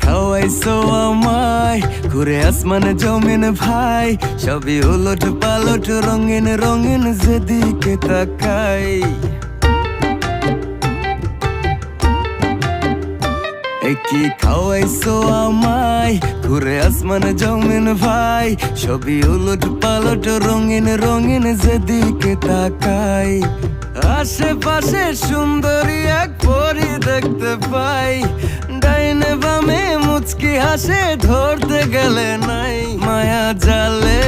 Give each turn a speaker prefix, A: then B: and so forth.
A: খাওয়াইছো আমায় ঘুরে আসমানে জমিন ভাই, সবই উলট পালট রঙিন রঙিন যেদিকে তাকাই। কি খাওয়াইছো আমায় ঘুরে আসমানে জমিন ভাই, সবই উলট পালট রঙিন রঙিন যেদিকে তাকাই। আশেপাশে সুন্দরী এক পরি দেখতে পাই, ডাইনে বামে মুচকি হাসে ধরতে গেলে নাই। মায়া জালে